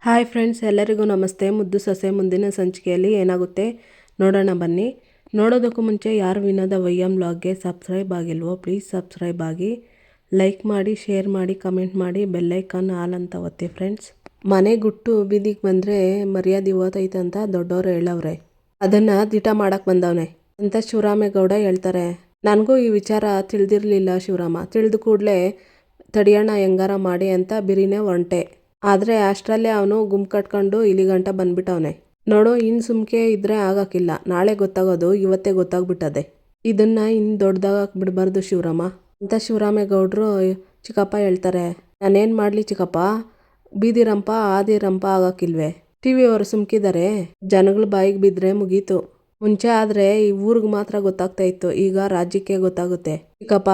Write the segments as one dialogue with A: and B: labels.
A: Hi friends, ಎಲ್ಲರಿಗೂ ನಮಸ್ತೆ. ಮುದ್ದು ಸೊಸೆ ಮುಂದಿನ ಸಂಚಿಕೆಯಲ್ಲಿ ಏನಾಗುತ್ತೆ ನೋಡೋಣ ಬನ್ನಿ. ನೋಡೋದಕ್ಕೂ ಮುಂಚೆ ಯಾರು ವಿನೋದ ವೈಎಂ ವ್ಲಾಗ್ಗೆ ಸಬ್ಸ್ಕ್ರೈಬ್ ಆಗಿಲ್ವೋ ಪ್ಲೀಸ್ ಸಬ್ಸ್ಕ್ರೈಬ್ ಆಗಿ, ಲೈಕ್ ಮಾಡಿ, ಶೇರ್ ಮಾಡಿ, ಕಮೆಂಟ್ ಮಾಡಿ, ಬೆಲ್ಲೈಕನ್ ಆಲ್ ಅಂತ ಒತ್ತಿ ಫ್ರೆಂಡ್ಸ್. ಮನೆ ಗುಟ್ಟು ಬೀದಿಗೆ ಬಂದರೆ ಮರ್ಯಾದೆ ಓತೈತಂತ ದೊಡ್ಡವರು ಹೇಳವ್ರೆ. ಅದನ್ನು ದಿಟ ಮಾಡಕ್ಕೆ ಬಂದವನೆ ಅಂತ ಶಿವರಾಮೇಗೌಡ ಹೇಳ್ತಾರೆ. ನನಗೂ ಈ ವಿಚಾರ ತಿಳಿದಿರಲಿಲ್ಲ ಶಿವರಾಮ. ತಿಳಿದು ಕೂಡಲೇ ತಡಿಯೋಣ ಹೆಂಗಾರ ಮಾಡಿ ಅಂತ ಬಿರಿನೇ ಹೊಂಟೆ. ಆದರೆ ಅಷ್ಟರಲ್ಲೇ ಅವನು ಗುಂಪು ಕಟ್ಕೊಂಡು ಇಲ್ಲಿ ಗಂಟ ಬಂದ್ಬಿಟ್ಟವನೆ. ನೋಡು, ಇನ್ನು ಸುಮ್ಕೆ ಇದ್ರೆ ಆಗೋಕ್ಕಿಲ್ಲ. ನಾಳೆ ಗೊತ್ತಾಗೋದು ಇವತ್ತೇ ಗೊತ್ತಾಗ್ಬಿಟ್ಟದೆ. ಇದನ್ನು ಇನ್ನು ದೊಡ್ಡದಾಗಕ್ಕೆ ಬಿಡಬಾರ್ದು ಶಿವರಾಮ ಅಂತ ಶಿವರಾಮೇಗೌಡರು ಚಿಕ್ಕಪ್ಪ ಹೇಳ್ತಾರೆ. ನಾನೇನು ಮಾಡಲಿ ಚಿಕ್ಕಪ್ಪ, ಬೀದಿ ರಂಪ ಆದಿ ರಂಪ ಆಗೋಕ್ಕಿಲ್ವೇ? ಟಿ ವಿಯವರು ಸುಮ್ಕಿದ್ದಾರೆ. ಜನಗಳ ಬಾಯಿಗೆ ಬಿದ್ದರೆ ಮುಗೀತು. ಮುಂಚೆ ಆದರೆ ಈ ಊರಿಗೆ ಮಾತ್ರ ಗೊತ್ತಾಗ್ತಾ ಇತ್ತು, ಈಗ ರಾಜ್ಯಕ್ಕೆ ಗೊತ್ತಾಗುತ್ತೆ ಚಿಕ್ಕಪ್ಪ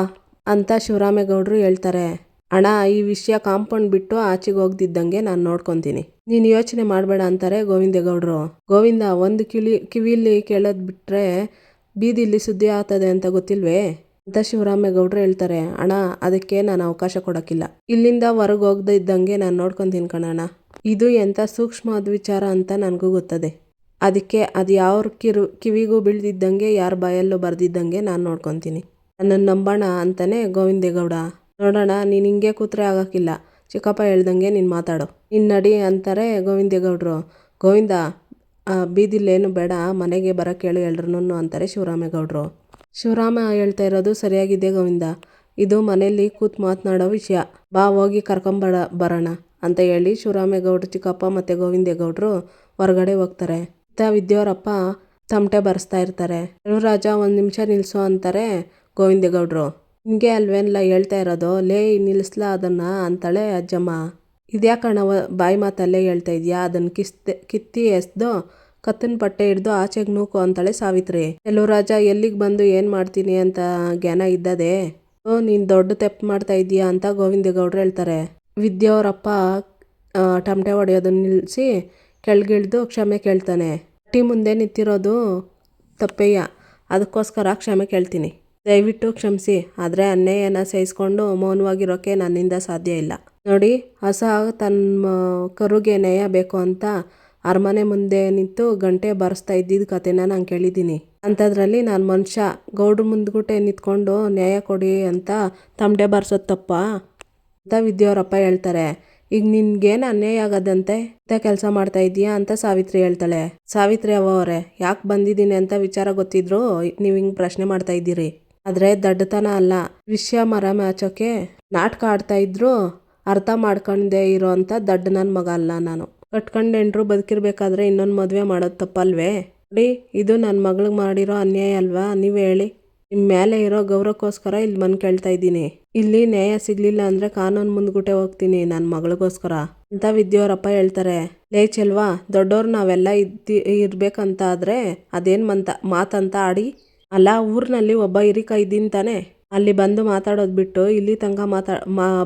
A: ಅಂತ ಶಿವರಾಮೇಗೌಡರು ಹೇಳ್ತಾರೆ. ಅಣ್ಣ, ಈ ವಿಷಯ ಕಾಂಪೌಂಡ್ ಬಿಟ್ಟು ಆಚೆಗೆ ಹೋಗ್ದಿದ್ದಂಗೆ ನಾನು ನೋಡ್ಕೊತೀನಿ, ನೀನು ಯೋಚನೆ ಮಾಡಬೇಡ ಅಂತಾರೆ ಗೋವಿಂದೇಗೌಡರು. ಗೋವಿಂದ, ಒಂದು ಕಿವಿಲಿ ಕೇಳೋದು ಬಿಟ್ಟರೆ ಬೀದಿಲಿ ಸುದ್ದಿ ಆಗ್ತದೆ ಅಂತ ಗೊತ್ತಿಲ್ವೇ ಅಂತ ಶಿವರಾಮೇಗೌಡರು ಹೇಳ್ತಾರೆ. ಅಣ್ಣ, ಅದಕ್ಕೆ ನಾನು ಅವಕಾಶ ಕೊಡೋಕ್ಕಿಲ್ಲ. ಇಲ್ಲಿಂದ ಹೊರಗೆ ಹೋಗ್ದೇ ಇದ್ದಂಗೆ ನಾನು ನೋಡ್ಕೊತೀನಿ ಕಣಣ್ಣ. ಇದು ಎಂಥ ಸೂಕ್ಷ್ಮವಾದ ವಿಚಾರ ಅಂತ ನನಗೂ ಗೊತ್ತದೆ. ಅದಕ್ಕೆ ಅದು ಯಾವ ಕಿವಿಗೂ ಬೀಳ್ದಿದ್ದಂಗೆ, ಯಾರ ಬಾಯಲ್ಲೂ ಬರೆದಿದ್ದಂಗೆ ನಾನು ನೋಡ್ಕೊತೀನಿ. ನನ್ನನ್ನು ನಂಬೋಣ ಅಂತಾನೆ ಗೋವಿಂದೇಗೌಡ. ನೋಡೋಣ, ನೀನು ಹಿಂಗೆ ಕೂತ್ರೆ ಆಗೋಕ್ಕಿಲ್ಲ. ಚಿಕ್ಕಪ್ಪ ಹೇಳ್ದಂಗೆ ನೀನು ಮಾತಾಡು, ನೀನು ನಡಿ ಅಂತಾರೆ ಗೋವಿಂದೇಗೌಡರು. ಗೋವಿಂದ, ಬೀದಿಲೇನು ಬೇಡ, ಮನೆಗೆ ಬರೋಕ್ಕೆ ಹೇಳು ಎಲ್ರನ್ನೂ ಅಂತಾರೆ ಶಿವರಾಮೇಗೌಡರು. ಶಿವರಾಮ ಹೇಳ್ತಾ ಇರೋದು ಸರಿಯಾಗಿದೆ ಗೋವಿಂದ. ಇದು ಮನೇಲಿ ಕೂತು ಮಾತನಾಡೋ ವಿಷಯ. ಬಾ, ಹೋಗಿ ಬರೋಣ ಅಂತ ಹೇಳಿ ಶಿವರಾಮೇಗೌಡರು, ಚಿಕ್ಕಪ್ಪ ಮತ್ತು ಗೋವಿಂದೇಗೌಡರು ಹೊರಗಡೆ ಹೋಗ್ತಾರೆ. ವಿದ್ಯಾವರಪ್ಪ ತಮಟೆ ಬರೆಸ್ತಾ ಇರ್ತಾರೆ. ರಾಜ, ಒಂದು ನಿಮಿಷ ನಿಲ್ಲಿಸು ಅಂತಾರೆ ಗೋವಿಂದೇಗೌಡರು. ಹಿಂಗೆ ಅಲ್ವೇನಲ್ಲ ಹೇಳ್ತಾ ಇರೋದು, ಲೇ ನಿಲ್ಲಿಸ್ಲಾ ಅದನ್ನು ಅಂತಾಳೆ ಅಜ್ಜಮ್ಮ. ಇದ್ಯಾಕಣ್ಣ ಬಾಯಿ ಮಾತಲ್ಲೇ ಹೇಳ್ತಾ ಇದೆಯಾ? ಅದನ್ನು ಕಿತ್ತಿ ಎಸ್ದು ಕತ್ತನ ಪಟ್ಟೆ ಹಿಡ್ದು ಆಚೆಗೆ ನೂಕು ಅಂತಾಳೆ ಸಾವಿತ್ರಿ. ರಾಜ, ಎಲ್ಲಿಗೆ ಬಂದು ಏನು ಮಾಡ್ತೀನಿ ಅಂತ ಜ್ಞಾನ ಇದ್ದದೆ? ನೀನು ದೊಡ್ಡ ತೆಪ್ಪು ಮಾಡ್ತಾ ಇದೀಯಾ ಅಂತ ಗೋವಿಂದೇಗೌಡರು ಹೇಳ್ತಾರೆ. ವಿದ್ಯಾವರಪ್ಪ ಟಮಟೆ ಹೊಡೆಯೋದನ್ನ ನಿಲ್ಲಿಸಿ ಕೆಳಗಿಳಿದು ಕ್ಷಮೆ ಕೇಳ್ತಾನೆ. ಟಿ ಮುಂದೆ ನಿಂತಿರೋದು ತಪ್ಪಯ್ಯ, ಅದಕ್ಕೋಸ್ಕರ ಕ್ಷಮೆ ಕೇಳ್ತೀನಿ, ದಯವಿಟ್ಟು ಕ್ಷಮಿಸಿ. ಆದರೆ ಅನ್ಯಾಯನ ಸಹಿಸ್ಕೊಂಡು ಮೌನವಾಗಿರೋಕ್ಕೆ ನನ್ನಿಂದ ಸಾಧ್ಯ ಇಲ್ಲ. ನೋಡಿ, ಹಸ ತನ್ನ ಕರುಗೆ ನ್ಯಾಯ ಬೇಕು ಅಂತ ಅರಮನೆ ಮುಂದೆ ನಿಂತು ಗಂಟೆ ಬಾರಿಸ್ತಾ ಇದ್ದಿದ್ದ ಕತೆನ ನಾನು ಕೇಳಿದ್ದೀನಿ. ಅಂಥದ್ರಲ್ಲಿ ನಾನು ಮನುಷ್ಯ ಗೌಡ್ರ ಮುಂದ್ಗುಟೆ ನಿಂತ್ಕೊಂಡು ನ್ಯಾಯ ಕೊಡಿ ಅಂತ ತಮಟೆ ಬಾರಿಸೋದು ತಪ್ಪ ಅಂತ ವಿದ್ಯಾವರಪ್ಪ ಹೇಳ್ತಾರೆ. ಈಗ ನಿನ್ಗೇನು ಅನ್ಯಾಯ ಆಗೋದಂತೆ ಇಂಥ ಕೆಲಸ ಮಾಡ್ತಾ ಇದೀಯಾ ಅಂತ ಸಾವಿತ್ರಿ ಹೇಳ್ತಾಳೆ. ಸಾವಿತ್ರಿ ಅವರೇ, ಯಾಕೆ ಬಂದಿದ್ದೀನಿ ಅಂತ ವಿಚಾರ ಗೊತ್ತಿದ್ರು ನೀವು ಹಿಂಗೆ ಪ್ರಶ್ನೆ ಮಾಡ್ತಾ ಇದ್ದೀರಿ. ಆದರೆ ದಡ್ಡತನ ಅಲ್ಲ, ವಿಷಯ ಮರ ಮ್ಯಾಚೋಕೆ ನಾಟಕ ಆಡ್ತಾ ಇದ್ರು ಅರ್ಥ ಮಾಡ್ಕೊಂಡೇ ಇರೋ ಅಂತ ದಡ್ಡ ನನ್ನ ಮಗ ಅಲ್ಲ ನಾನು. ಕಟ್ಕೊಂಡೆಂಡ್ರು ಬದುಕಿರ್ಬೇಕಾದ್ರೆ ಇನ್ನೊಂದು ಮದುವೆ ಮಾಡೋದು ತಪ್ಪಲ್ವೇ? ನೋಡಿ, ಇದು ನನ್ನ ಮಗಳಿಗೆ ಮಾಡಿರೋ ಅನ್ಯಾಯ ಅಲ್ವಾ? ನೀವೇ ಹೇಳಿ. ನಿಮ್ಮ ಮೇಲೆ ಇರೋ ಗೌರವಕ್ಕೋಸ್ಕರ ಇಲ್ಲಿ ಬಂದು ಕೇಳ್ತಾ ಇದ್ದೀನಿ. ಇಲ್ಲಿ ನ್ಯಾಯ ಸಿಗಲಿಲ್ಲ ಅಂದರೆ ಕಾನೂನು ಮುಂದ್ಗುಟೆ ಹೋಗ್ತೀನಿ ನನ್ನ ಮಗಳಿಗೋಸ್ಕರ ಅಂತ ವಿದ್ಯಾವರಪ್ಪ ಹೇಳ್ತಾರೆ. ಲೇ ಚೆಲ್ವಾ, ದೊಡ್ಡವ್ರು ನಾವೆಲ್ಲ ಇರ್ಬೇಕಂತ ಆದರೆ ಅದೇನು ಮಾತಂತ ಆಡಿ ಅಲ್ಲ? ಊರಿನಲ್ಲಿ ಒಬ್ಬ ಹಿರಿಕ ಇದ್ದೀನಿ ತಾನೆ, ಅಲ್ಲಿ ಬಂದು ಮಾತಾಡೋದು ಬಿಟ್ಟು ಇಲ್ಲಿ ತನಕ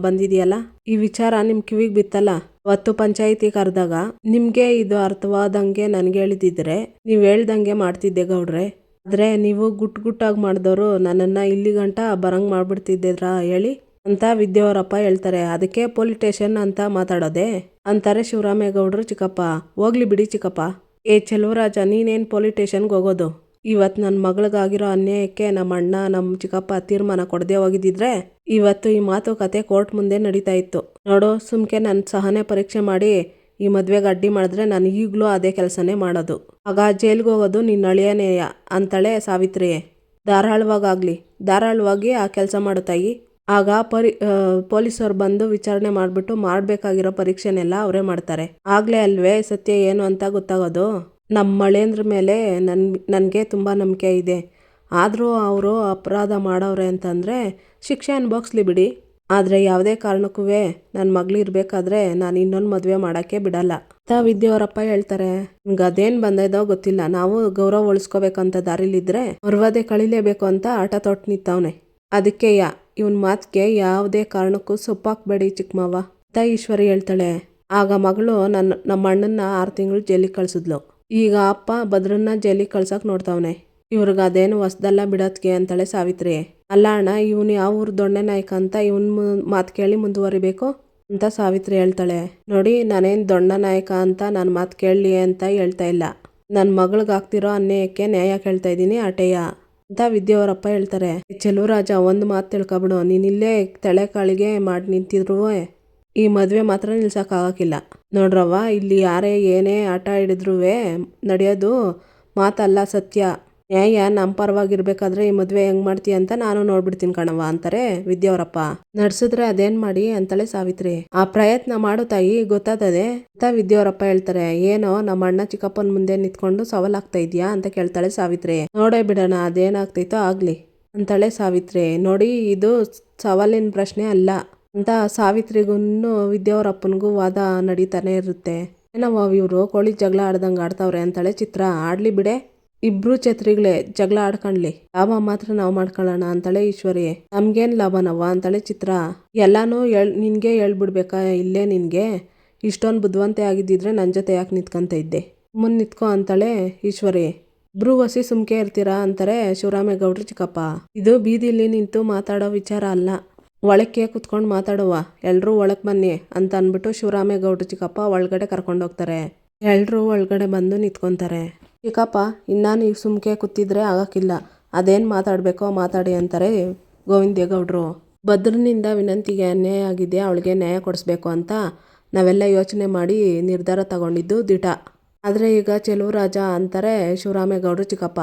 A: ಬಂದಿದೆಯಲ್ಲ. ಈ ವಿಚಾರ ನಿಮ್ಮ ಕಿವಿಗೆ ಬಿತ್ತಲ್ಲ ಅವತ್ತು ಪಂಚಾಯಿತಿ ಕರೆದಾಗ. ನಿಮಗೆ ಇದು ಅರ್ಥವಾದಂಗೆ ನನಗೆ ಹೇಳಿದಿದ್ರೆ ನೀವು ಹೇಳ್ದಂಗೆ ಮಾಡ್ತಿದ್ದೆ ಗೌಡ್ರೆ. ಆದರೆ ನೀವು ಗುಟ್ಟಾಗಿ ಮಾಡಿದವರು ನನ್ನನ್ನು ಇಲ್ಲಿ ಗಂಟ ಬರಂಗೆ ಮಾಡಿಬಿಡ್ತಿದ್ದಿದ್ರಾ ಹೇಳಿ ಅಂತ ವಿದ್ಯಾವರಪ್ಪ ಹೇಳ್ತಾರೆ. ಅದಕ್ಕೆ ಪೊಲೀಸ್ ಸ್ಟೇಷನ್ ಅಂತ ಮಾತಾಡೋದೆ ಅಂತಾರೆ ಶಿವರಾಮೇಗೌಡರು. ಚಿಕ್ಕಪ್ಪ, ಹೋಗ್ಲಿ ಬಿಡಿ ಚಿಕ್ಕಪ್ಪ. ಚೆಲುವರಾಜ, ನೀನೇನು ಪೊಲೀಸ್ ಸ್ಟೇಷನ್ಗೆ ಹೋಗೋದು? ಇವತ್ತು ನನ್ನ ಮಗಳಿಗಾಗಿರೋ ಅನ್ಯಾಯಕ್ಕೆ ನಮ್ಮ ಅಣ್ಣ ನಮ್ಮ ಚಿಕ್ಕಪ್ಪ ತೀರ್ಮಾನ ಕೊಡದೆ ಹೋಗಿದ್ದಿದ್ರೆ ಇವತ್ತು ಈ ಮಾತುಕತೆ ಕೋರ್ಟ್ ಮುಂದೆ ನಡೀತಾ ಇತ್ತು. ನೋಡು, ಸುಮ್ಕೆ ನನ್ನ ಸಹನೆ ಪರೀಕ್ಷೆ ಮಾಡಿ ಈ ಮದುವೆಗೆ ಅಡ್ಡಿ ಮಾಡಿದ್ರೆ ನಾನು ಈಗಲೂ ಅದೇ ಕೆಲಸನೇ ಮಾಡೋದು. ಆಗ ಜೈಲಿಗೆ ಹೋಗೋದು ನಿನ್ನ ಅಳಿಯನೇಯ ಅಂತಾಳೆ ಸಾವಿತ್ರಿ. ಧಾರಾಳವಾಗಿ ಆ ಕೆಲಸ ಮಾಡು ತಾಯಿ. ಆಗ ಪೊಲೀಸರು ಬಂದು ವಿಚಾರಣೆ ಮಾಡಿಬಿಟ್ಟು ಮಾಡಬೇಕಾಗಿರೋ ಪರೀಕ್ಷೆನೆಲ್ಲ ಅವರೇ ಮಾಡ್ತಾರೆ. ಆಗಲೇ ಅಲ್ವೇ ಸತ್ಯ ಏನು ಅಂತ ಗೊತ್ತಾಗೋದು. ನಮ್ಮ ಮಳೇಂದ್ರ ಮೇಲೆ ನನಗೆ ತುಂಬ ನಂಬಿಕೆ ಇದೆ. ಆದರೂ ಅವರು ಅಪರಾಧ ಮಾಡೋರೆ ಅಂತಂದರೆ ಶಿಕ್ಷೆ ಅನುಭವಿಸ್ಲಿ ಬಿಡಿ. ಆದರೆ ಯಾವುದೇ ಕಾರಣಕ್ಕೂ ನನ್ನ ಮಗಳು ಇರಬೇಕಾದ್ರೆ ನಾನು ಇನ್ನೊಂದು ಮದುವೆ ಮಾಡೋಕ್ಕೆ ಬಿಡಲ್ಲ ಅಂತ ವಿದ್ಯಾವರಪ್ಪ ಹೇಳ್ತಾರೆ. ನಿಮ್ಗೆ ಅದೇನು ಬಂದಿದೋ ಗೊತ್ತಿಲ್ಲ, ನಾವು ಗೌರವ ಉಳಿಸ್ಕೋಬೇಕಂತ ದಾರಿಲಿದ್ದರೆ ಮರ್ವಾದೆ ಕಳಿಲೇಬೇಕು ಅಂತ ಆಟ ತೊಟ್ಟು ನಿಂತವನೆ. ಅದಕ್ಕೆ ಇವನ್ ಮಾತಿಗೆ ಯಾವುದೇ ಕಾರಣಕ್ಕೂ ಸೊಪ್ಪಾಕಬೇಡಿ ಚಿಕ್ಕಮ್ಮವ್ವ ಅಂತ ಈಶ್ವರಿ ಹೇಳ್ತಾಳೆ. ಆಗ ಮಗಳು ನಮ್ಮ ಅಣ್ಣನ್ನ 6 ತಿಂಗಳು ಜೈಲಿಗೆ ಕಳಿಸಿದ್ಲು. ಈಗ ಅಪ್ಪ ಭದ್ರನ್ನ ಜೈಲಿಗೆ ಕಳ್ಸೋಕೆ ನೋಡ್ತಾವನೆ. ಇವ್ರಿಗೆ ಅದೇನು ಹೊಸ್ದಲ್ಲ ಬಿಡೋದ್ಗೆ ಅಂತಾಳೆ ಸಾವಿತ್ರಿ. ಅಲ್ಲ ಅಣ್ಣ, ಇವನು ಯಾವ ಊರು ದೊಣ್ಣೆ ನಾಯಕ ಅಂತ ಇವನ್ ಮಾತು ಕೇಳಿ ಮುಂದುವರಿಬೇಕು ಅಂತ ಸಾವಿತ್ರಿ ಹೇಳ್ತಾಳೆ. ನೋಡಿ, ನಾನೇನು ದೊಡ್ಡ ನಾಯಕ ಅಂತ ನನ್ನ ಮಾತು ಕೇಳಲಿ ಅಂತ ಹೇಳ್ತಾ ಇಲ್ಲ. ನನ್ನ ಮಗಳಿಗಾಗ್ತಿರೋ ಅನ್ಯಾಯಕ್ಕೆ ನ್ಯಾಯ ಕೇಳ್ತಾ ಇದ್ದೀನಿ ಅಟೆಯ ಅಂತ ವಿದ್ಯಾವರಪ್ಪ ಹೇಳ್ತಾರೆ. ಚೆಲುವರಾಜ, ಒಂದು ಮಾತು ತಿಳ್ಕೊಬಿಡು, ನೀನಿಲ್ಲೇ ತಲೆ ಕಾಳಿಗೆ ಮಾಡಿ ನಿಂತಿದ್ರು ಈ ಮದುವೆ ಮಾತ್ರ ನಿಲ್ಸೋಕ್ಕಾಗಕ್ಕಿಲ್ಲ. ನೋಡ್ರವ್ವ, ಇಲ್ಲಿ ಯಾರೇ ಏನೇ ಆಟ ಹಿಡಿದ್ರೂ ನಡೆಯೋದು ಮಾತಲ್ಲ, ಸತ್ಯ. ನ್ಯಾಯ ನಮ್ಮ ಪರವಾಗಿರ್ಬೇಕಾದ್ರೆ ಈ ಮದುವೆ ಹೆಂಗೆ ಮಾಡ್ತೀಯ ಅಂತ ನಾನು ನೋಡ್ಬಿಡ್ತೀನಿ ಕಣವ್ವ ಅಂತಾರೆ ವಿದ್ಯಾವರಪ್ಪ. ನಡ್ಸಿದ್ರೆ ಅದೇನು ಮಾಡಿ ಅಂತಾಳೆ ಸಾವಿತ್ರಿ. ಆ ಪ್ರಯತ್ನ ಮಾಡು ತಾಯಿ, ಗೊತ್ತಾದದೆ ಅಂತ ವಿದ್ಯಾವರಪ್ಪ ಹೇಳ್ತಾರೆ. ಏನೋ ನಮ್ಮ ಅಣ್ಣ ಚಿಕ್ಕಪ್ಪನ ಮುಂದೆ ನಿಂತ್ಕೊಂಡು ಸವಾಲಾಗ್ತಾ ಇದೆಯಾ ಅಂತ ಕೇಳ್ತಾಳೆ ಸಾವಿತ್ರಿ. ನೋಡೇ ಬಿಡೋಣ, ಅದೇನಾಗ್ತೈತೋ ಆಗ್ಲಿ ಅಂತಾಳೆ ಸಾವಿತ್ರಿ. ನೋಡಿ, ಇದು ಸವಾಲಿನ ಪ್ರಶ್ನೆ ಅಲ್ಲ ಅಂತ ಸಾವಿತ್ರಿಗೂ ವಿದ್ಯಾವರಪ್ಪನಿಗೂ ವಾದ ನಡೀತಾನೆ ಇರುತ್ತೆ. ಏನವ್ವ ಇವರು ಕೋಳಿ ಜಗಳ ಆಡ್ದಂಗೆ ಆಡ್ತಾವ್ರೆ ಅಂತಾಳೆ ಚಿತ್ರ. ಆಡ್ಲಿ ಬಿಡೆ, ಇಬ್ರು ಛತ್ರಿಗಳೇ, ಜಗಳ ಆಡ್ಕೊಂಡ್ಲಿ, ಲಾಭ ಮಾತ್ರ ನಾವು ಮಾಡ್ಕೊಳ್ಳೋಣ ಅಂತಾಳೆ ಈಶ್ವರಿ. ನಮ್ಗೇನು ಲಾಭನವ್ವ ಅಂತಾಳೆ ಚಿತ್ರ. ಎಲ್ಲಾನು ನಿನ್ಗೆ ಹೇಳ್ಬಿಡ್ಬೇಕಾ ಇಲ್ಲೇ? ನಿನ್ಗೆ ಇಷ್ಟೊಂದು ಬುದ್ಧಿವಂತೆ ಆಗಿದ್ದಿದ್ರೆ ನನ್ನ ಜೊತೆ ಯಾಕೆ ನಿಂತ್ಕೊಂತ ಇದ್ದೆ? ಮುಂದೆ ನಿಂತ್ಕೊ ಅಂತಾಳೆ ಈಶ್ವರಿ. ಇಬ್ರು ಹೊಸಿ ಸುಮ್ಕೆ ಇರ್ತೀರಾ ಅಂತಾರೆ ಶಿವರಾಮೇಗೌಡ್ರು ಚಿಕ್ಕಪ್ಪ. ಇದು ಬೀದಿಲಿ ನಿಂತು ಮಾತಾಡೋ ವಿಚಾರ ಅಲ್ಲ, ಒಳಕ್ಕೆ ಕುತ್ಕೊಂಡು ಮಾತಾಡುವ, ಎಲ್ರೂ ಒಳಕ್ಕೆ ಬನ್ನಿ ಅಂತ ಅಂದ್ಬಿಟ್ಟು ಶಿವರಾಮೇಗೌಡ್ರು ಚಿಕ್ಕಪ್ಪ ಒಳಗಡೆ ಕರ್ಕೊಂಡೋಗ್ತಾರೆ. ಎಲ್ರೂ ಒಳಗಡೆ ಬಂದು ನಿಂತ್ಕೊತಾರೆ. ಚಿಕ್ಕಪ್ಪ, ಇನ್ನು ನೀವು ಸುಮ್ಕೆ ಕೂತಿದ್ರೆ ಆಗೋಕ್ಕಿಲ್ಲ, ಅದೇನು ಮಾತಾಡಬೇಕೋ ಮಾತಾಡಿ ಅಂತಾರೆ ಗೋವಿಂದೇಗೌಡರು. ಭದ್ರನಿಂದ ವಿನಂತಿಗೆ ಅನ್ಯಾಯ ಆಗಿದೆ, ಅವಳಿಗೆ ನ್ಯಾಯ ಕೊಡಿಸ್ಬೇಕು ಅಂತ ನಾವೆಲ್ಲ ಯೋಚನೆ ಮಾಡಿ ನಿರ್ಧಾರ ತಗೊಂಡಿದ್ದು ದಿಟ. ಆದರೆ ಈಗ ಚೆಲುವರಾಜ ಅಂತಾರೆ ಶಿವರಾಮೇಗೌಡರು ಚಿಕ್ಕಪ್ಪ.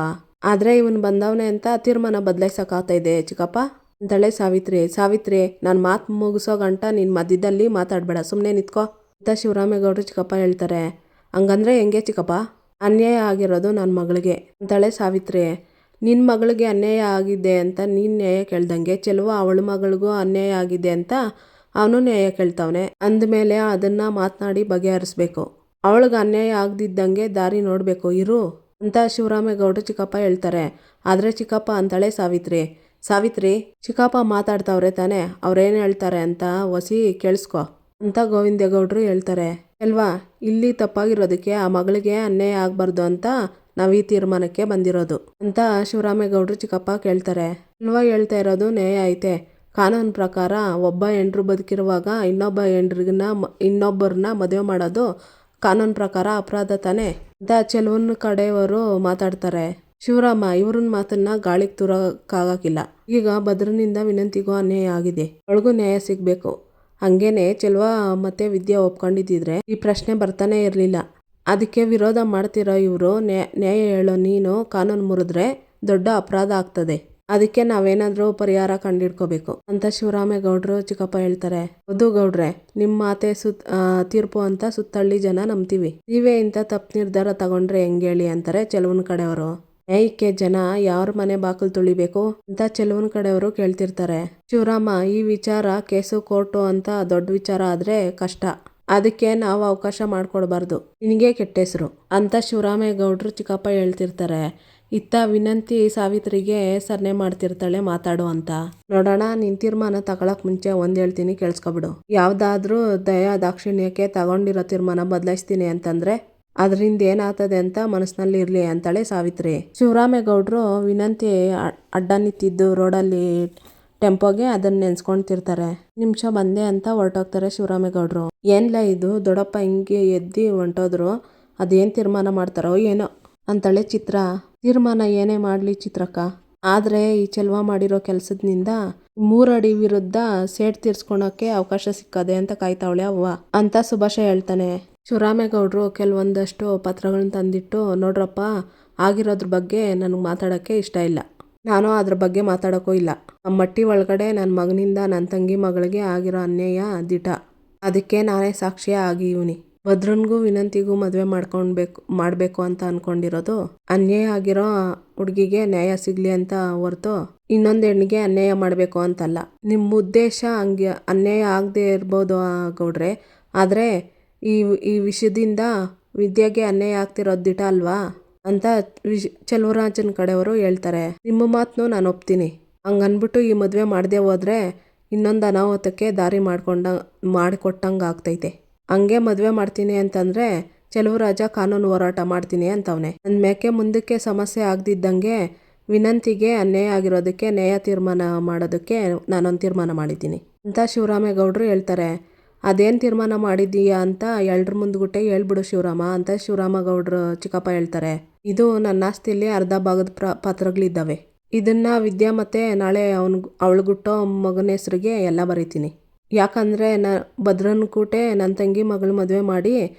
A: ಆದರೆ ಇವನು ಬಂದವನೇ ಅಂತ ತೀರ್ಮಾನ ಬದಲಾಯಿಸೋಕ್ಕಾಗ್ತಾ ಇದೆ ಚಿಕ್ಕಪ್ಪ ಅಂತಾಳೆ ಸಾವಿತ್ರಿ, ನಾನು ಮಾತು ಮುಗಿಸೋ ಗಂಟ ನೀನು ಮಧ್ಯದಲ್ಲಿ ಮಾತಾಡಬೇಡ, ಸುಮ್ಮನೆ ನಿಂತ್ಕೋ ಅಂತ ಶಿವರಾಮೇಗೌಡರು ಚಿಕ್ಕಪ್ಪ ಹೇಳ್ತಾರೆ. ಹಂಗಂದ್ರೆ ಹೆಂಗೆ ಚಿಕ್ಕಪ್ಪ? ಅನ್ಯಾಯ ಆಗಿರೋದು ನನ್ನ ಮಗಳಿಗೆ ಅಂತಾಳೆ ಸಾವಿತ್ರಿ. ನಿನ್ನ ಮಗಳಿಗೆ ಅನ್ಯಾಯ ಆಗಿದೆ ಅಂತ ನೀನು ನ್ಯಾಯ ಕೇಳ್ದಂಗೆ ಚೆಲುವ ಅವಳ ಮಗಳಿಗೂ ಅನ್ಯಾಯ ಆಗಿದೆ ಅಂತ ಅವನು ನ್ಯಾಯ ಕೇಳ್ತಾವನೆ. ಅಂದಮೇಲೆ ಅದನ್ನು ಮಾತನಾಡಿ ಬಗೆಹರಿಸ್ಬೇಕು. ಅವಳಿಗೆ ಅನ್ಯಾಯ ಆಗದಿದ್ದಂಗೆ ದಾರಿ ನೋಡಬೇಕು ಇರು ಅಂತ ಶಿವರಾಮೇಗೌಡರು ಚಿಕ್ಕಪ್ಪ ಹೇಳ್ತಾರೆ. ಆದರೆ ಚಿಕ್ಕಪ್ಪ ಅಂತಾಳೆ ಸಾವಿತ್ರಿ, ಚಿಕ್ಕಪ್ಪ ಮಾತಾಡ್ತಾವ್ರೆ ತಾನೆ, ಅವ್ರೇನು ಹೇಳ್ತಾರೆ ಅಂತ ಒಸಿ ಕೇಳಿಸ್ಕೊ ಅಂತ ಗೋವಿಂದೇಗೌಡರು ಹೇಳ್ತಾರೆ. ಅಲ್ವಾ, ಇಲ್ಲಿ ತಪ್ಪಾಗಿರೋದಕ್ಕೆ ಆ ಮಗಳಿಗೆ ಅನ್ಯಾಯ ಆಗಬಾರ್ದು ಅಂತ ನಾವು ಈ ತೀರ್ಮಾನಕ್ಕೆ ಬಂದಿರೋದು ಅಂತ ಶಿವರಾಮೇಗೌಡರು ಚಿಕ್ಕಪ್ಪ ಕೇಳ್ತಾರೆ. ಅಲ್ವಾ, ಹೇಳ್ತಾ ಇರೋದು ನ್ಯಾಯ ಐತೆ. ಕಾನೂನು ಪ್ರಕಾರ ಒಬ್ಬ ಹೆಂಡ್ರು ಬದುಕಿರುವಾಗ ಇನ್ನೊಬ್ಬರನ್ನ ಮದುವೆ ಮಾಡೋದು ಕಾನೂನು ಪ್ರಕಾರ ಅಪರಾಧ ತಾನೆ ಅಂತ ಚೆಲುವನ ಕಡೆಯವರು ಮಾತಾಡ್ತಾರೆ. ಶಿವರಾಮ ಇವ್ರನ್ನ ಮಾತನ್ನ ಗಾಳಿಗೆ ತೂರಕ್ಕಾಗಕ್ಕಿಲ್ಲ. ಈಗ ಭದ್ರನಿಂದ ವಿನಂತಿಗೂ ಅನ್ಯಾಯ ಆಗಿದೆ, ಅವಳಿಗೂ ನ್ಯಾಯ ಸಿಗಬೇಕು. ಹಂಗೇನೆ ಚೆಲುವ ಮತ್ತೆ ವಿದ್ಯಾ ಒಪ್ಕೊಂಡಿದ್ದಿದ್ರೆ ಈ ಪ್ರಶ್ನೆ ಬರ್ತಾನೆ ಇರಲಿಲ್ಲ. ಅದಕ್ಕೆ ವಿರೋಧ ಮಾಡ್ತಿರೋ ಇವರು ನ್ಯಾಯ ಹೇಳೋ ನೀನು ಕಾನೂನು ಮುರಿದ್ರೆ ದೊಡ್ಡ ಅಪರಾಧ ಆಗ್ತದೆ. ಅದಕ್ಕೆ ನಾವೇನಾದರೂ ಪರಿಹಾರ ಕಂಡಿಡ್ಕೋಬೇಕು ಅಂತ ಶಿವರಾಮೇಗೌಡರು ಚಿಕ್ಕಪ್ಪ ಹೇಳ್ತಾರೆ. ಹೌದು ಗೌಡ್ರೆ, ನಿಮ್ಮ ಮಾತೆ ತೀರ್ಪು ಅಂತ ಸುತ್ತಳ್ಳಿ ಜನ ನಂಬ್ತೀವಿ. ನೀವೇ ಇಂಥ ತಪ್ಪು ನಿರ್ಧಾರ ತಗೊಂಡ್ರೆ ಹೆಂಗೆ ಹೇಳಿ ಅಂತಾರೆ ಚೆಲುವನ ಕಡೆಯವರು. ನ್ಯಾಯಕ್ಕೆ ಜನ ಯಾರ ಮನೆ ಬಾಕಲು ತುಳಿಬೇಕು ಅಂತ ಚೆಲುವನ ಕಡೆಯವರು ಕೇಳ್ತಿರ್ತಾರೆ. ಶಿವರಾಮ, ಈ ವಿಚಾರ ಕೇಸು ಕೋರ್ಟು ಅಂತ ದೊಡ್ಡ ವಿಚಾರ ಆದ್ರೆ ಕಷ್ಟ, ಅದಕ್ಕೆ ನಾವು ಅವಕಾಶ ಮಾಡಿಕೊಡ್ಬಾರ್ದು, ನಿನಗೆ ಕೆಟ್ಟ ಹೆಸರು ಅಂತ ಶಿವರಾಮೇಗೌಡರು ಚಿಕ್ಕಪ್ಪ ಹೇಳ್ತಿರ್ತಾರೆ. ಇತ್ತ ವಿನಂತಿ ಸಾವಿತ್ರಿಗೆ ಸನ್ನೆ ಮಾಡ್ತಿರ್ತಾಳೆ ಮಾತಾಡು ಅಂತ. ನೋಡೋಣ, ನಿನ್ ತೀರ್ಮಾನ ತಗೊಳಕ್ ಮುಂಚೆ ಒಂದ್ ಹೇಳ್ತೀನಿ, ಕೇಳಿಸ್ಕೊಬಿಡು. ಯಾವ್ದಾದ್ರೂ ದಯಾ ದಾಕ್ಷಿಣ್ಯಕ್ಕೆ ತಗೊಂಡಿರೋ ತೀರ್ಮಾನ ಬದಲಾಯಿಸ್ತೀನಿ ಅಂತಂದ್ರೆ ಅದರಿಂದ ಏನಾಗ್ತದೆ ಅಂತ ಮನಸ್ಸಿನಲ್ಲಿ ಇರಲಿ ಅಂತಾಳೆ ಸಾವಿತ್ರಿ. ಶಿವರಾಮೇಗೌಡರು ವಿನಂತಿ ಅಡ್ಡ ನಿಂತಿದ್ದು ರೋಡಲ್ಲಿ ಟೆಂಪೋಗೆ ಅದನ್ನ ನೆನ್ಸ್ಕೊಳ್ತಿರ್ತಾರೆ. ನಿಮಿಷ ಬಂದೆ ಅಂತ ಹೊರಟೋಗ್ತಾರೆ ಶಿವರಾಮೇಗೌಡರು. ಏನ್ಲ ಇದು ದೊಡ್ಡಪ್ಪ ಹಿಂಗೆ ಎದ್ದು ಹೊಂಟೋದ್ರು, ಅದೇನು ತೀರ್ಮಾನ ಮಾಡ್ತಾರೋ ಏನೋ ಅಂತಾಳೆ ಚಿತ್ರ. ತೀರ್ಮಾನ ಏನೇ ಮಾಡಲಿ ಚಿತ್ರಕ್ಕ, ಆದರೆ ಈ ಚೆಲುವ ಮಾಡಿರೋ ಕೆಲಸದಿಂದ 3 ಅಡಿ ವಿರುದ್ಧ ಸೇಡ್ ತೀರ್ಸ್ಕೊಳಕ್ಕೆ ಅವಕಾಶ ಸಿಕ್ಕದೆ ಅಂತ ಕಾಯ್ತಾವಳೆ ಅವ್ವ ಅಂತ ಸುಭಾಷ ಹೇಳ್ತಾನೆ. ಶಿವರಾಮೇಗೌಡರು ಕೆಲವೊಂದಷ್ಟು ಪತ್ರಗಳನ್ನ ತಂದಿಟ್ಟು, ನೋಡ್ರಪ್ಪ, ಆಗಿರೋದ್ರ ಬಗ್ಗೆ ನನಗೆ ಮಾತಾಡೋಕ್ಕೆ ಇಷ್ಟ ಇಲ್ಲ, ನಾನು ಅದ್ರ ಬಗ್ಗೆ ಮಾತಾಡೋಕ್ಕೂ ಇಲ್ಲ. ನಮ್ಮ ಮಟ್ಟಿ ಒಳಗಡೆ ನನ್ನ ಮಗನಿಂದ ನನ್ನ ತಂಗಿ ಮಗಳಿಗೆ ಆಗಿರೋ ಅನ್ಯಾಯ ದಿಟ, ಅದಕ್ಕೆ ನಾನೇ ಸಾಕ್ಷಿಯ ಆಗಿವ್ನಿ. ಭದ್ರನ್ಗೂ ವಿನಂತಿಗೂ ಮದುವೆ ಮಾಡಬೇಕು ಅಂತ ಅಂದ್ಕೊಂಡಿರೋದು ಅನ್ಯಾಯ ಆಗಿರೋ ಹುಡುಗಿಗೆ ನ್ಯಾಯ ಸಿಗಲಿ ಅಂತ ಹೊರತು ಇನ್ನೊಂದು ಹೆಣ್ಣಿಗೆ ಅನ್ಯಾಯ ಮಾಡಬೇಕು ಅಂತಲ್ಲ. ನಿಮ್ಮ ಉದ್ದೇಶ ಹಂಗೆ ಅನ್ಯಾಯ ಆಗದೆ ಇರ್ಬೋದು ಗೌಡ್ರೆ, ಆದರೆ ಈ ವಿಷಯದಿಂದ ವಿದ್ಯೆಗೆ ಅನ್ಯಾಯ ಆಗ್ತಿರೋದು ದಿಟ ಅಲ್ವಾ ಅಂತ ಚೆಲುವರಾಜನ ಕಡೆಯವರು ಹೇಳ್ತಾರೆ. ನಿಮ್ಮ ಮಾತನ್ನು ನಾನು ಒಪ್ತೀನಿ. ಹಂಗನ್ಬಿಟ್ಟು ಈ ಮದುವೆ ಮಾಡದೆ ಹೋದ್ರೆ ಇನ್ನೊಂದು ಅನಾಹುತಕ್ಕೆ ದಾರಿ ಮಾಡಿಕೊಟ್ಟಂಗೆ ಆಗ್ತೈತೆ. ಹಂಗೆ ಮದುವೆ ಮಾಡ್ತೀನಿ ಅಂತಂದರೆ ಚೆಲುವರಾಜ ಕಾನೂನು ಹೋರಾಟ ಮಾಡ್ತೀನಿ ಅಂತವನೆ. ಅಂದ್ಮ್ಯಾಕೆ ಮುಂದಕ್ಕೆ ಸಮಸ್ಯೆ ಆಗದಿದ್ದಂಗೆ ವಿನಂತಿಗೆ ಅನ್ಯಾಯ ಆಗಿರೋದಕ್ಕೆ ನ್ಯಾಯ ತೀರ್ಮಾನ ಮಾಡೋದಕ್ಕೆ ನಾನೊಂದು ತೀರ್ಮಾನ ಮಾಡಿದ್ದೀನಿ ಅಂತ ಶಿವರಾಮೇಗೌಡರು ಹೇಳ್ತಾರೆ. ಅದೇನು ತೀರ್ಮಾನ ಮಾಡಿದ್ದೀಯಾ ಅಂತ ಎಲ್ರ ಮುಂದ್ಗುಟ್ಟೆ ಹೇಳ್ಬಿಡು ಶಿವರಾಮ ಅಂತ ಶಿವರಾಮ ಗೌಡ್ರು ಚಿಕ್ಕಪ್ಪ ಹೇಳ್ತಾರೆ. ಇದು ನನ್ನ ಆಸ್ತಿಯಲ್ಲಿ ಅರ್ಧ ಭಾಗದ ಪತ್ರಗಳಿದ್ದಾವೆ. ಇದನ್ನ ವಿದ್ಯಾ ಮತ್ತೆ ನಾಳೆ ಅವಳಿಗುಟ್ಟೋ ಮಗನ ಹೆಸ್ರಿಗೆ ಎಲ್ಲ ಬರೀತೀನಿ. ಯಾಕಂದರೆ ಭದ್ರನ ಕೂಟೆ ನನ್ನ ತಂಗಿ ಮಗಳ ಮದುವೆ ಮಾಡಿ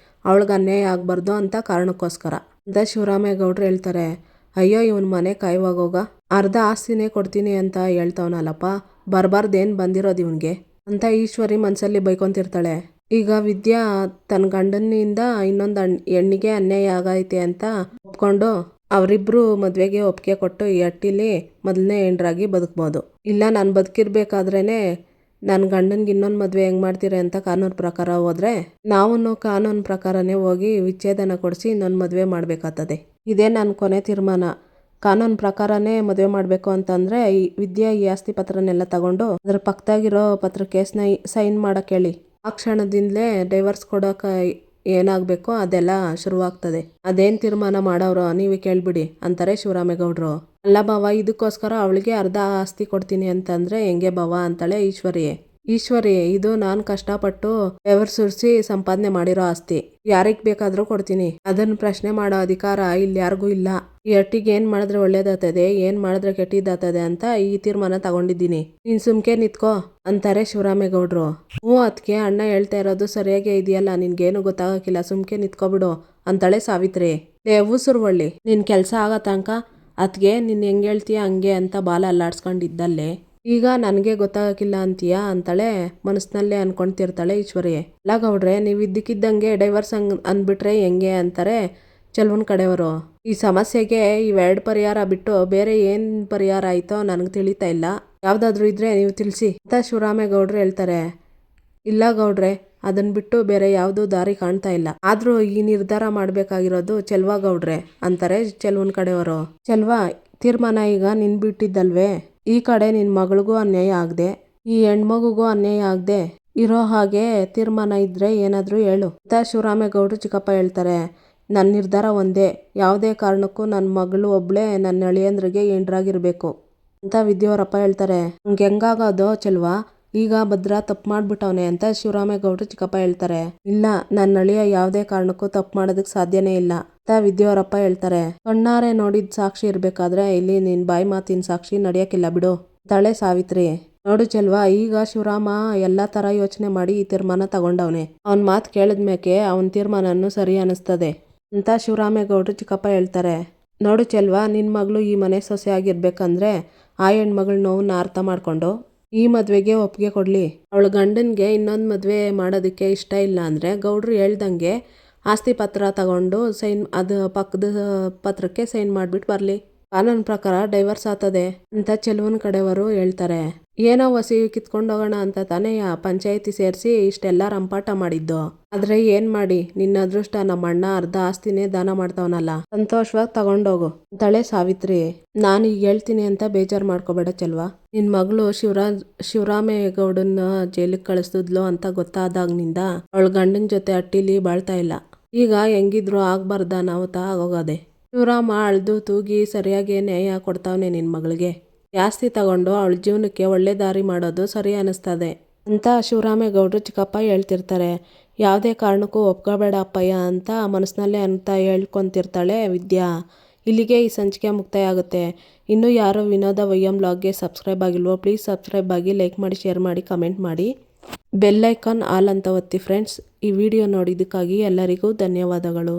A: ಅವಳಿಗೆ ಅನ್ಯಾಯ ಆಗಬಾರ್ದು ಅಂತ ಕಾರಣಕ್ಕೋಸ್ಕರ ಅಂತ ಶಿವರಾಮೇಗೌಡರು ಹೇಳ್ತಾರೆ. ಅಯ್ಯೋ ಇವನ್ ಮನೆ ಕಾಯುವಾಗೋಗ ಅರ್ಧ ಆಸ್ತಿನೇ ಕೊಡ್ತೀನಿ ಅಂತ ಹೇಳ್ತವನಲ್ಲಪ್ಪ, ಬರಬಾರ್ದೇನು ಬಂದಿರೋದು ಇವನಿಗೆ ಅಂತ ಈಶ್ವರಿ ಮನಸ್ಸಲ್ಲಿ ಬೈಕೊಂತಿರ್ತಾಳೆ. ಈಗ ವಿದ್ಯಾ ತನ್ನ ಗಂಡನಿಂದ ಇನ್ನೊಂದು ಹೆಣ್ಣಿಗೆ ಅನ್ಯಾಯ ಆಗೈತೆ ಅಂತ ಒಪ್ಕೊಂಡು ಅವರಿಬ್ರು ಮದುವೆಗೆ ಒಪ್ಪಿಗೆ ಕೊಟ್ಟು ಈ ಹಟ್ಟಿಲಿ ಮೊದಲನೇ ಹೆಂಡ್ರಾಗಿ ಬದುಕ್ಬೋದು. ಇಲ್ಲ ನಾನು ಬದುಕಿರ್ಬೇಕಾದ್ರೇನೆ ನನ್ನ ಗಂಡನಿಗೆ ಇನ್ನೊಂದು ಮದುವೆ ಹೆಂಗೆ ಮಾಡ್ತೀರ ಅಂತ ಕಾನೂನು ಪ್ರಕಾರ ಹೋದ್ರೆ ನಾವು ಕಾನೂನು ಪ್ರಕಾರನೇ ಹೋಗಿ ವಿಚ್ಛೇದನ ಕೊಡಿಸಿ ಇನ್ನೊಂದು ಮದುವೆ ಮಾಡಬೇಕಾಗ್ತದೆ. ಇದೇ ನನ್ನ ಕೊನೆ ತೀರ್ಮಾನ. ಕಾನೂನು ಪ್ರಕಾರನೇ ಮದುವೆ ಮಾಡಬೇಕು ಅಂತಂದರೆ ಈ ವಿದ್ಯಾ ಈ ಆಸ್ತಿ ಪತ್ರನೆಲ್ಲ ತಗೊಂಡು ಅದ್ರ ಪಕ್ಕದಾಗಿರೋ ಪತ್ರಕ್ಕೆ ಸೈನ್ ಮಾಡೋಕ್ಕೆ ಹೇಳಿ. ಆ ಕ್ಷಣದಿಂದಲೇ ಡೈವರ್ಸ್ ಕೊಡೋಕೆ ಏನಾಗಬೇಕೋ ಅದೆಲ್ಲ ಶುರುವಾಗ್ತದೆ. ಅದೇನು ತೀರ್ಮಾನ ಮಾಡೋರು ನೀವೇ ಕೇಳ್ಬಿಡಿ ಅಂತಾರೆ ಶಿವರಾಮೇಗೌಡರು. ಅಲ್ಲ ಬಾವ, ಇದಕ್ಕೋಸ್ಕರ ಅವಳಿಗೆ ಅರ್ಧ ಆಸ್ತಿ ಕೊಡ್ತೀನಿ ಅಂತಂದರೆ ಹೆಂಗೆ ಬಾವ ಅಂತಾಳೆ ಈಶ್ವರಿ ಇದು ನಾನು ಕಷ್ಟಪಟ್ಟು ಬೆವರ್ಸುರಿಸಿ ಸಂಪಾದನೆ ಮಾಡಿರೋ ಆಸ್ತಿ. ಯಾರಿಗೆ ಬೇಕಾದರೂ ಕೊಡ್ತೀನಿ. ಅದನ್ನು ಪ್ರಶ್ನೆ ಮಾಡೋ ಅಧಿಕಾರ ಇಲ್ಲಿ ಯಾರಿಗೂ ಇಲ್ಲ. ಈ ಹಟ್ಟಿಗೆ ಏನು ಮಾಡಿದ್ರೆ ಒಳ್ಳೇದಾಗ್ತದೆ, ಏನು ಮಾಡಿದ್ರೆ ಕೆಟ್ಟಿದ್ದಾಗ್ತದೆ ಅಂತ ಈ ತೀರ್ಮಾನ ತಗೊಂಡಿದ್ದೀನಿ. ನೀನು ಸುಮ್ಕೆ ನಿತ್ಕೋ ಅಂತಾರೆ ಶಿವರಾಮೇಗೌಡರು. ಅದಕ್ಕೆ ಅಣ್ಣ ಹೇಳ್ತಾ ಇರೋದು ಸರಿಯಾಗೇ ಇದೆಯಲ್ಲ, ನಿನ್ಗೇನು ಗೊತ್ತಾಗಕ್ಕಿಲ್ಲ, ಸುಮ್ಕೆ ನಿತ್ಕೊಬಿಡು ಅಂತಾಳೆ ಸಾವಿತ್ರಿ. ಉಸುರುವಳ್ಳಿ, ನಿನ್ನ ಕೆಲಸ ಆಗೋ ತನಕ ಅದಕ್ಕೆ ನೀನು ಹೆಂಗೆ ಹೇಳ್ತೀಯ ಹಂಗೆ ಅಂತ ಬಾಲ ಅಲ್ಲಾಡ್ಸ್ಕೊಂಡಿದ್ದಲ್ಲೇ ಈಗ ನನಗೆ ಗೊತ್ತಾಗಕ್ಕಿಲ್ಲ ಅಂತೀಯಾ ಅಂತಾಳೆ ಮನಸ್ಸಿನಲ್ಲೇ ಅನ್ಕೊಳ್ತಿರ್ತಾಳೆ ಈಶ್ವರಿ. ಅಲ್ಲ ಗೌಡ್ರೆ, ನೀವು ಇದ್ದಕ್ಕಿದ್ದಂಗೆ ಡೈವರ್ಸ್ ಅಂದ್ಬಿಟ್ರೆ ಹೆಂಗೆ ಅಂತಾರೆ ಚೆಲುವನ ಕಡೆಯವರು. ಈ ಸಮಸ್ಯೆಗೆ ಇವೆರಡು ಪರಿಹಾರ ಬಿಟ್ಟು ಬೇರೆ ಏನು ಪರಿಹಾರ ಆಯಿತೋ ನನಗೆ ತಿಳಿತಾ ಇಲ್ಲ, ಯಾವುದಾದ್ರೂ ಇದ್ರೆ ನೀವು ತಿಳಿಸಿ ಅಂತ ಶಿವರಾಮೇಗೌಡರು ಹೇಳ್ತಾರೆ. ಇಲ್ಲ ಗೌಡ್ರೆ, ಅದನ್ನ ಬಿಟ್ಟು ಬೇರೆ ಯಾವುದೂ ದಾರಿ ಕಾಣ್ತಾ ಇಲ್ಲ. ಆದರೂ ಈ ನಿರ್ಧಾರ ಮಾಡಬೇಕಾಗಿರೋದು ಚೆಲ್ವಾ ಗೌಡ್ರೆ ಅಂತಾರೆ ಚೆಲುವನ ಕಡೆಯವರು. ಚೆಲ್ವಾ, ತೀರ್ಮಾನ ಈಗ ನಿನ್ ಬಿಟ್ಟಿದ್ದಲ್ವೇ? ಈ ಕಡೆ ನಿನ್ನ ಮಗಳಿಗೂ ಅನ್ಯಾಯ ಆಗದೆ, ಈ ಹೆಣ್ಮಗುಗೂ ಅನ್ಯಾಯ ಆಗದೆ ಇರೋ ಹಾಗೆ ತೀರ್ಮಾನ ಇದ್ರೆ ಏನಾದರೂ ಹೇಳು ಅಂತ ಶಿವರಾಮೇಗೌಡರು ಚಿಕ್ಕಪ್ಪ ಹೇಳ್ತಾರೆ. ನನ್ನ ನಿರ್ಧಾರ ಒಂದೇ, ಯಾವುದೇ ಕಾರಣಕ್ಕೂ ನನ್ನ ಮಗಳು ಒಬ್ಳೆ ನನ್ನ ಅಳಿಯಂದ್ರಿಗೆ ಹೆಂಡ್ರಾಗಿರ್ಬೇಕು ಅಂತ ವಿದ್ಯಾವರಪ್ಪ ಹೇಳ್ತಾರೆ. ಹಂಗೆ ಹೆಂಗಾಗೋದು ಚೆಲ್ವಾ, ಈಗ ಭದ್ರ ತಪ್ಪು ಮಾಡ್ಬಿಟ್ಟವನೆ ಅಂತ ಶಿವರಾಮೇಗೌಡರು ಚಿಕ್ಕಪ್ಪ ಹೇಳ್ತಾರೆ. ಇಲ್ಲ, ನನ್ನ ಅಳಿಯ ಯಾವುದೇ ಕಾರಣಕ್ಕೂ ತಪ್ಪು ಮಾಡೋದಕ್ಕೆ ಸಾಧ್ಯನೇ ಇಲ್ಲ ಅಂತ ವಿದ್ಯಾವರಪ್ಪ ಹೇಳ್ತಾರೆ. ಕಣ್ಣಾರೆ ನೋಡಿದ ಸಾಕ್ಷಿ ಇರ್ಬೇಕಾದ್ರೆ ಇಲ್ಲಿ ನಿನ್ನ ಬಾಯಿ ಮಾತಿನ ಸಾಕ್ಷಿ ನಡೆಯಕ್ಕಿಲ್ಲ ಬಿಡು ಅಂತಾಳೆ ಸಾವಿತ್ರಿ. ನೋಡು ಚೆಲ್ವಾ, ಈಗ ಶಿವರಾಮ ಎಲ್ಲ ಥರ ಯೋಚನೆ ಮಾಡಿ ಈ ತೀರ್ಮಾನ ತಗೊಂಡವನೆ. ಅವನ ಮಾತು ಕೇಳಿದ್ಮೇಕೆ ಅವನ ತೀರ್ಮಾನನೂ ಸರಿ ಅನ್ನಿಸ್ತದೆ ಅಂತ ಶಿವರಾಮೇಗೌಡರು ಚಿಕ್ಕಪ್ಪ ಹೇಳ್ತಾರೆ. ನೋಡು ಚೆಲ್ವಾ, ನಿನ್ನ ಮಗಳು ಈ ಮನೆ ಸೊಸೆ ಆಗಿರ್ಬೇಕಂದ್ರೆ ಆ ಹೆಣ್ಮಗಳ ನೋವನ್ನ ಅರ್ಥ ಮಾಡ್ಕೊಂಡು ಈ ಮದುವೆಗೆ ಒಪ್ಪಿಗೆ ಕೊಡಲಿ. ಅವಳ ಗಂಡನಿಗೆ ಇನ್ನೊಂದು ಮದುವೆ ಮಾಡೋದಕ್ಕೆ ಇಷ್ಟ ಇಲ್ಲ ಅಂದರೆ ಗೌಡ್ರು ಹೇಳ್ದಂಗೆ ಆಸ್ತಿ ಪತ್ರ ತಗೊಂಡು ಅದು ಪಕ್ಕದ ಪತ್ರಕ್ಕೆ ಸೈನ್ ಮಾಡಿಬಿಟ್ಟು ಬರಲಿ. ಕಾನೂನು ಪ್ರಕಾರ ಡೈವರ್ಸ್ ಆಗ್ತದೆ ಅಂತ ಚೆಲುವನ ಕಡೆಯವರು ಹೇಳ್ತಾರೆ. ಏನೋ ವಸಿ ಕಿತ್ಕೊಂಡೋಗೋಣ ಅಂತ ತಾನೇ ಪಂಚಾಯಿತಿ ಸೇರಿಸಿ ಇಷ್ಟೆಲ್ಲ ರಂಪಾಟ ಮಾಡಿದ್ದು. ಆದರೆ ಏನು ಮಾಡಿ, ನಿನ್ನ ಅದೃಷ್ಟ ನಮ್ಮ ಅಣ್ಣ ಅರ್ಧ ಆಸ್ತಿನೇ ದಾನ ಮಾಡ್ತಾವನಲ್ಲ, ಸಂತೋಷವಾಗಿ ತಗೊಂಡೋಗು ಅಂತಾಳೆ ಸಾವಿತ್ರಿ. ನಾನು ಈಗ ಹೇಳ್ತೀನಿ ಅಂತ ಬೇಜಾರು ಮಾಡ್ಕೋಬೇಡ ಚೆಲ್ವಾ. ನಿನ್ನ ಮಗಳು ಶಿವರಾಮೇಗೌಡನ್ನ ಜೈಲಿಗೆ ಕಳಿಸ್ತಿದ್ಲು ಅಂತ ಗೊತ್ತಾದಾಗಿನಿಂದ ಅವಳ ಗಂಡನ ಜೊತೆ ಹಟ್ಟಿಲಿ ಬಾಳ್ತಾ ಇಲ್ಲ. ಈಗ ಹೆಂಗಿದ್ರು ಆಗ್ಬಾರ್ದ ಅನಾಹುತ ಆಗೋಗದೆ. ಶಿವರಾಮ ಅಳ್ದು ತೂಗಿ ಸರಿಯಾಗಿ ನ್ಯಾಯ ಕೊಡ್ತಾವನೆ ನಿನ್ನ ಮಗಳಿಗೆ. ಜಾಸ್ತಿ ತಗೊಂಡು ಅವಳ ಜೀವನಕ್ಕೆ ಒಳ್ಳೆ ದಾರಿ ಮಾಡೋದು ಸರಿ ಅನ್ನಿಸ್ತದೆ ಅಂತ ಶಿವರಾಮೇಗೌಡರು ಚಿಕ್ಕಪ್ಪ ಹೇಳ್ತಿರ್ತಾರೆ. ಯಾವುದೇ ಕಾರಣಕ್ಕೂ ಒಪ್ಕೋಬೇಡ ಅಪ್ಪಯ್ಯ ಅಂತ ಮನಸ್ಸಿನಲ್ಲೇ ಅಂತ ಹೇಳ್ಕೊತಿರ್ತಾಳೆ ವಿದ್ಯಾ. ಇಲ್ಲಿಗೆ ಈ ಸಂಚಿಕೆ ಮುಕ್ತಾಯ ಆಗುತ್ತೆ. ಇನ್ನೂ ಯಾರು ವಿನೋದ ವೈಎಂ ಬ್ಲಾಗ್ಗೆ ಸಬ್ಸ್ಕ್ರೈಬ್ ಆಗಿಲ್ವೋ ಪ್ಲೀಸ್ ಸಬ್ಸ್ಕ್ರೈಬ್ ಆಗಿ, ಲೈಕ್ ಮಾಡಿ, ಶೇರ್ ಮಾಡಿ, ಕಮೆಂಟ್ ಮಾಡಿ, ಬೆಲ್ ಐಕಾನ್ ಆಲ್ ಅಂತ ಒತ್ತಿ ಫ್ರೆಂಡ್ಸ್. ಈ ವಿಡಿಯೋ ನೋಡಿದ್ದಕ್ಕಾಗಿ ಎಲ್ಲರಿಗೂ ಧನ್ಯವಾದಗಳು.